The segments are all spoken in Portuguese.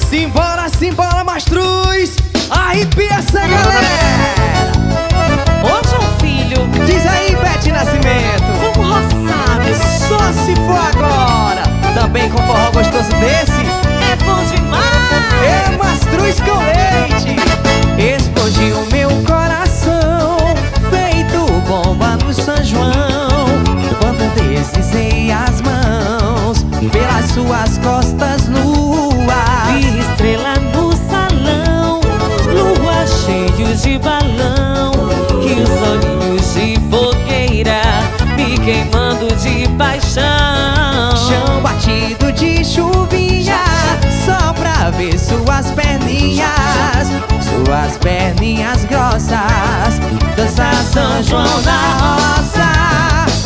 Simbora, simbora, Mastruz! Arrepia essa galera! Ô João Filho, Diz aí, Bete Nascimento! vamos roçar, meu. Só se for agora! Também com forró gostoso desse? É bom demais. É Mastruz com leite! Explodiu meu coração, feito bomba no São João, quando deslizei as mãos pelas suas costas nuas. Vi estrela no salão, lua cheio de balão, e os olhinhos de fogueira me queimando de paixão. Chão batido de chuvinha, só pra ver suas perninhas grossas, dançar São João na roça.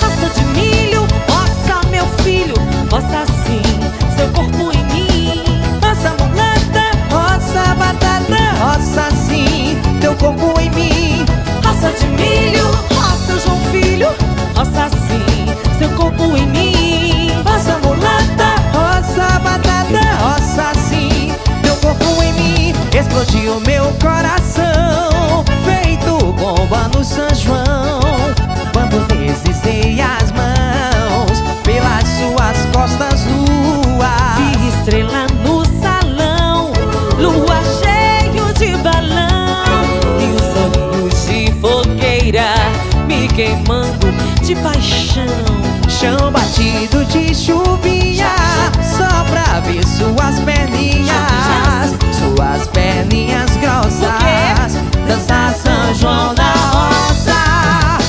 Roça de milho, roça meu filho, roça sim, seu corpo em mim. Roça mulata, roça batata, roça sim, teu corpo em mim. Roça de milho, roça João Filho, roça sim, seu corpo em mim. Roça mulata, roça batata, roça sim, teu corpo em mim. Explodiu meu coração, feito bomba no São João, quando deslizei as mãos pelas suas costas nuas. Vi estrela no salão, lua cheio de balão, e os olhos de fogueira me queimando de paixão. Chão batido de chuvinha, só pra ver suas perninhas grossas, dançar São João na roça.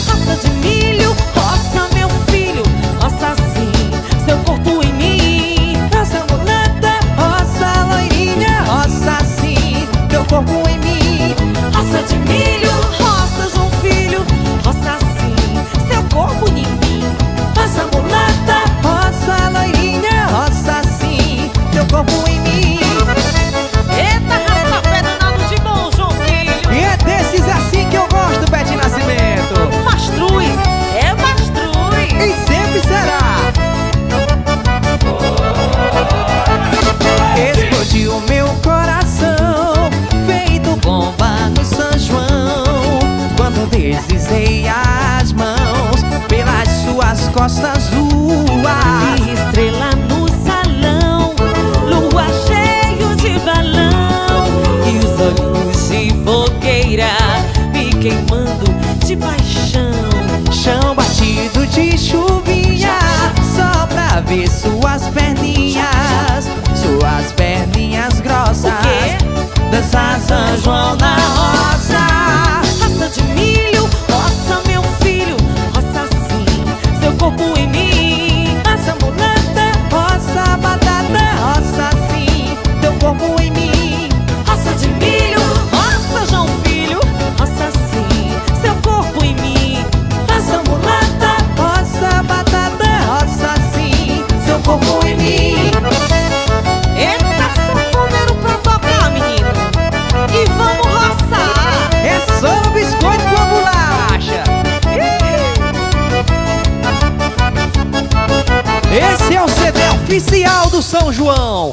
Roça de milho, roça meu filho, roça sim, seu corpo em mim. Roça mulata, roça loirinha, roça sim, teu corpo em mim. Roça de milho, roça João Filho, roça sim, seu corpo em mim. Roça mulata, roça loirinha, roça sim, teu corpo em mim. Eita, raspa-pé danado de bom, João Filho. E é desses assim que eu gosto, Bete Nascimento. Mastruz, é mastruz. E sempre será. Explodiu meu coração, feito bomba no São João, quando deslizei as mãos pelas suas costas nuas. Vi estrela no salão, lua cheio de balão, e os olhos de fogueira me queimando de paixão. Chão batido de chuvinha, só pra ver suas perninhas grossas, O quê? dançar São João na roça. Roça de milho, roça meu filho, roça sim, seu corpo em mim. Roça mulata, roça batata, roça sim, teu corpo em mim. Roça de milho, roça João Filho, roça sim, seu corpo em mim. Roça mulata, roça batata, roça sim, seu corpo em mim. Eita, sanfoneiro pra tocar, menino, e vamos roçar. É só no biscoito com a bolacha. Esse é o CD oficial do São João.